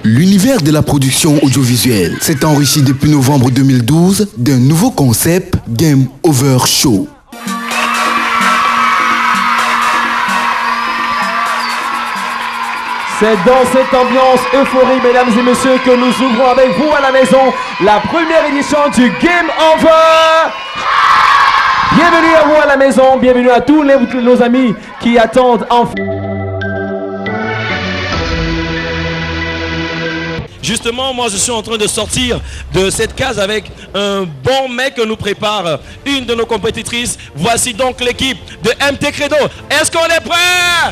L'univers de la production audiovisuelle s'est enrichi depuis novembre 2012 d'un nouveau concept, Game Over Show. C'est dans cette ambiance euphorie, mesdames et messieurs, que nous ouvrons avec vous à la maison la première édition du Game Over. Bienvenue à vous à la maison, bienvenue à tous nos amis qui attendent enfin. Justement, moi je suis en train de sortir de cette case avec un bon mec que nous prépare une de nos compétitrices. Voici donc l'équipe de MT Credo. Est-ce qu'on est prêt?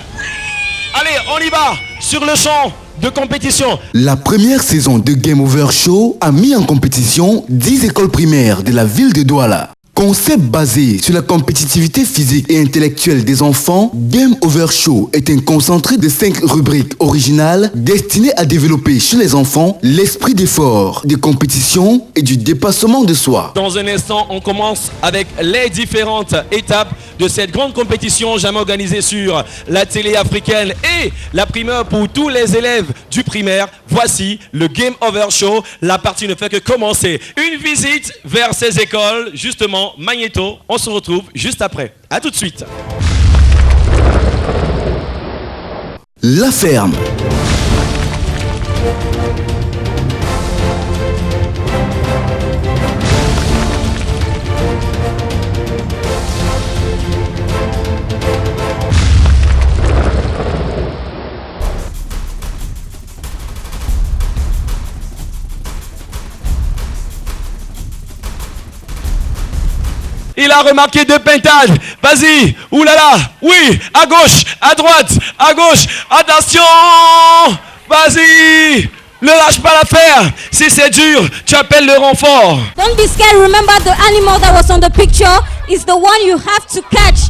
Allez, on y va sur le champ de compétition. La première saison de Game Over Show a mis en compétition 10 écoles primaires de la ville de Douala. Concept basé sur la compétitivité physique et intellectuelle des enfants, Game Over Show est un concentré de 5 rubriques originales destinées à développer chez les enfants l'esprit d'effort, de compétition et du dépassement de soi. Dans un instant, on commence avec les différentes étapes de cette grande compétition jamais organisée sur la télé africaine et la primeur pour tous les élèves du primaire. Voici le Game Over Show. La partie ne fait que commencer. Une visite vers ces écoles, justement, Magnéto. On se retrouve juste après. À tout de suite. La ferme. Il a remarqué 2 pintages. Vas-y. Oulala. Oui. À gauche. À droite. À gauche. Attention. Vas-y. Ne lâche pas l'affaire. Si c'est dur, tu appelles le renfort. Don't be scared. Remember the animal that was on the picture is the one you have to catch.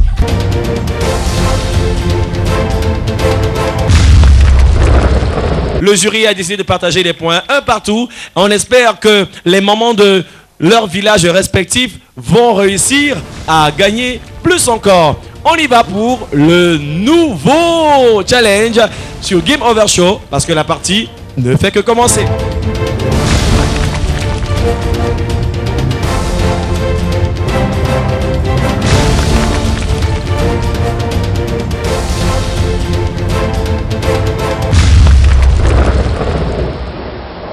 Le jury a décidé de partager les points un partout. On espère que les mamans de leurs villages respectifs vont réussir à gagner plus encore. On y va pour le nouveau challenge sur Game Over Show parce que la partie ne fait que commencer.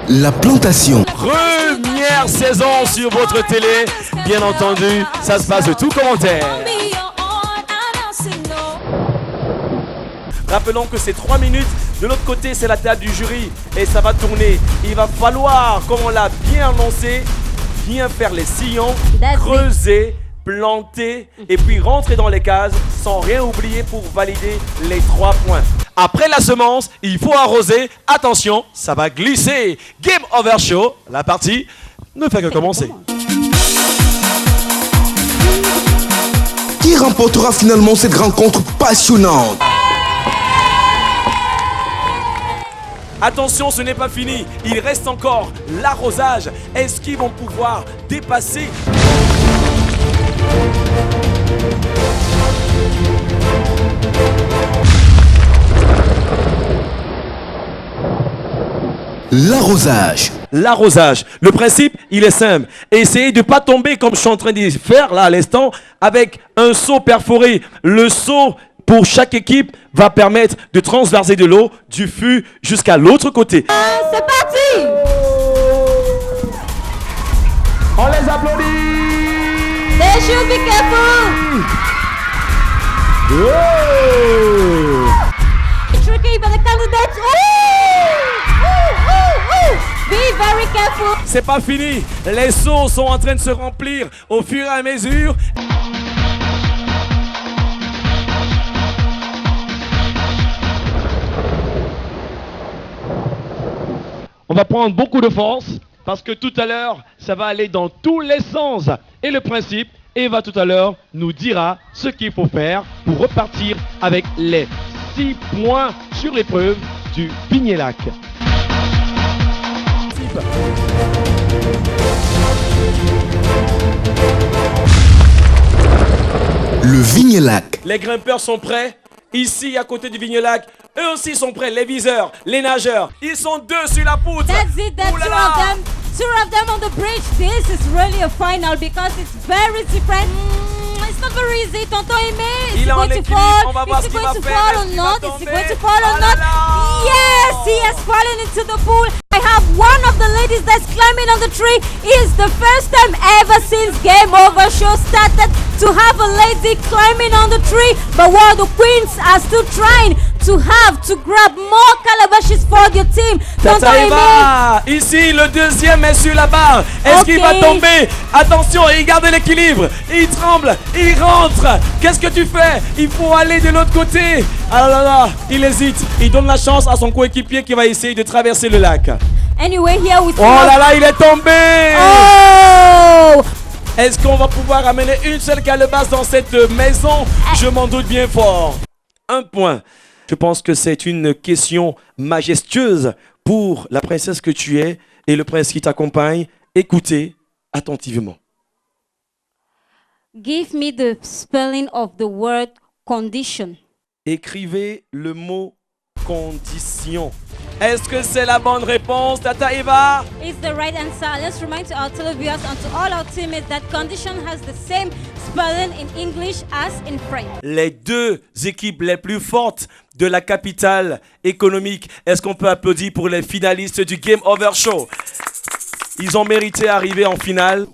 La plantation. Première saison sur votre télé. Bien entendu, ça se passe de tout commentaire. Rappelons que c'est 3 minutes. De l'autre côté, c'est la table du jury. Et ça va tourner. Il va falloir, comme on l'a bien annoncé, bien faire les sillons, creuser, planter et puis rentrer dans les cases sans rien oublier pour valider les 3 points. Après la semence, il faut arroser. Attention, ça va glisser. Game Over Show, la partie ne fait que commencer. Qui remportera finalement cette rencontre passionnante? Attention, ce n'est pas fini. Il reste encore l'arrosage. Est-ce qu'ils vont pouvoir dépasser ? L'arrosage. L'arrosage. Le principe, il est simple. Essayez de ne pas tomber comme je suis en train de faire là à l'instant avec un seau perforé. Le seau pour chaque équipe va permettre de transverser de l'eau du fût jusqu'à l'autre côté. C'est parti! On les applaudit! They should be careful! Oh! Tricky, but the candidates. Be very careful. C'est pas fini. Les seaux sont en train de se remplir au fur et à mesure. On va prendre beaucoup de force parce que tout à l'heure, ça va aller dans tous les sens. Et le principe, Eva tout à l'heure nous dira ce qu'il faut faire pour repartir avec les 6 points sur l'épreuve du Vignélac. Le Vignélac. Les grimpeurs sont prêts. Ici, à côté du Vignélac, Eux aussi sont prêts, les viseurs, les nageurs. Ils sont 2 sur la poutre. That's it. That's Ouh là là. two of them on the bridge. This is really a final because it's very different. It's not very easy. Tonton Aimé, is Il he est en going to équilibre. fall? On va voir Is ce he qu'il going va to faire. fall Est-ce or qu'il va not? Is he tomber? going to fall or Ah là not? là. Yes, he has fallen into the pool. I have one of the ladies that's climbing on the tree. It's the first time ever since Game Over Show started to have a lady climbing on the tree. But while the queens are still trying to grab more calabashes for your team. Tonton Tata Aimé, Eva, ici le deuxième est sur la barre. Est-ce qu'il va tomber? Attention, il garde l'équilibre. Il tremble, il rentre. Qu'est-ce que tu fais? Il faut aller de l'autre côté. Ah là là, il hésite. Il donne la chance à son coéquipier qui va essayer de traverser le lac. anyway, here we Oh là là, il est tombé. Oh! Est-ce qu'on va pouvoir amener une seule calebasse dans cette maison? Je m'en doute bien fort. 1 point. Je pense que c'est une question majestueuse pour la princesse que tu es et le prince qui t'accompagne. Écoutez attentivement. Give me the spelling of the word condition. Écrivez le mot condition. Est-ce que c'est la bonne réponse, Tata Eva? It's the right answer. Let's remind to our televiewers and to all our teammates that condition has the same spelling in English as in French. Les 2 équipes les plus fortes de la capitale économique. Est-ce qu'on peut applaudir pour les finalistes du Game Over Show? Ils ont mérité d'arriver en finale.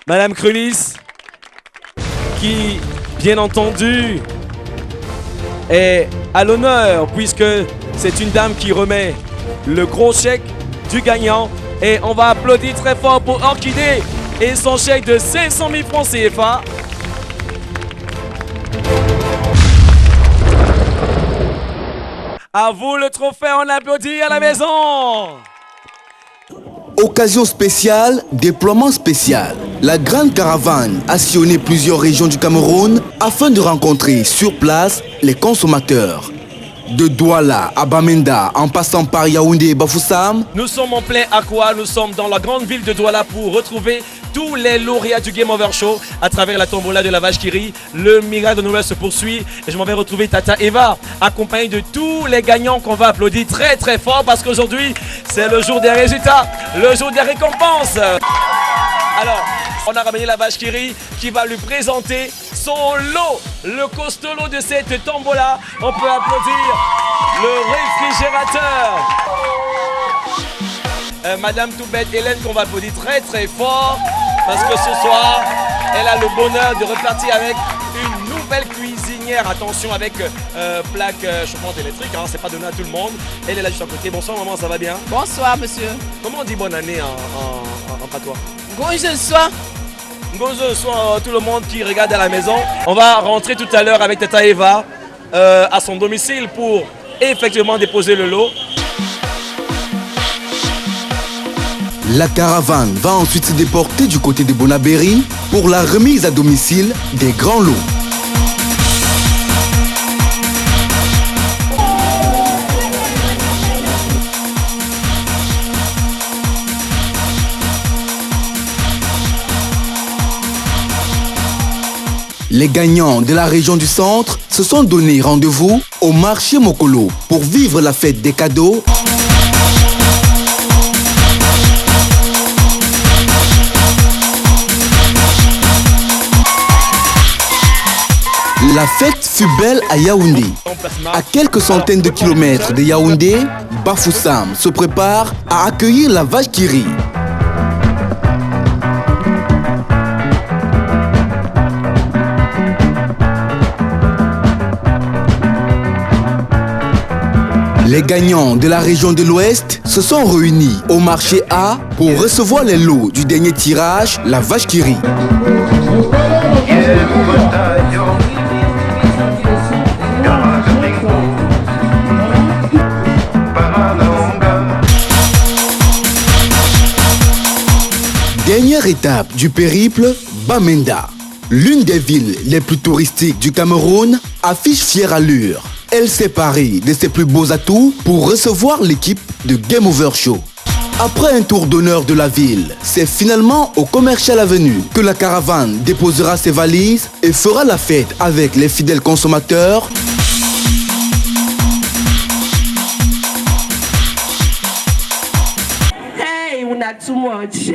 Madame Krulis, qui, bien entendu, est à l'honneur puisque c'est une dame qui remet le gros chèque du gagnant. Et on va applaudir très fort pour Orchidée et son chèque de 500 000 francs CFA. À vous le trophée, on applaudit à la maison. Occasion spéciale, déploiement spécial. La grande caravane a sillonné plusieurs régions du Cameroun afin de rencontrer sur place les consommateurs. De Douala à Bamenda, en passant par Yaoundé et Bafoussam, Nous sommes en plein Aqua, nous sommes dans la grande ville de Douala pour retrouver tous les lauréats du Game Over Show à travers la tombola de la vache qui rit. Le miracle de Noël se poursuit et je m'en vais retrouver Tata Eva accompagnée de tous les gagnants qu'on va applaudir très très fort parce qu'aujourd'hui c'est le jour des résultats, le jour des récompenses. Alors, on a ramené la vache qui rit qui va lui présenter son lot, le costaud lot de cette tombola. On peut applaudir le réfrigérateur. Madame Toubette Hélène qu'on va applaudir très très fort parce que ce soir elle a le bonheur de repartir avec une nouvelle cuisinière. Attention avec plaque chauffante électrique, hein, c'est pas donné à tout le monde. Elle est là juste à côté. Bonsoir maman, ça va bien? Bonsoir monsieur. Comment on dit bonne année en patois? Bonjour soir. Bonjour tout le monde qui regarde à la maison. On va rentrer tout à l'heure avec Tata Eva à son domicile pour effectivement déposer le lot. la caravane va ensuite se déporter du côté de Bonabéry pour la remise à domicile des grands lots. Les gagnants de la région du centre se sont donné rendez-vous au marché Mokolo pour vivre la fête des cadeaux. La fête fut belle à Yaoundé. À quelques centaines de kilomètres de Yaoundé, Bafoussam se prépare à accueillir la vache qui rit. Les gagnants de la région de l'Ouest se sont réunis au marché A pour recevoir les lots du dernier tirage, la vache qui rit. Dernière étape du périple, Bamenda. L'une des villes les plus touristiques du Cameroun affiche fière allure. Elle s'est parée de ses plus beaux atouts pour recevoir l'équipe de Game Over Show. Après un tour d'honneur de la ville, c'est finalement au Commercial Avenue que la caravane déposera ses valises et fera la fête avec les fidèles consommateurs. Hey, we're not too much.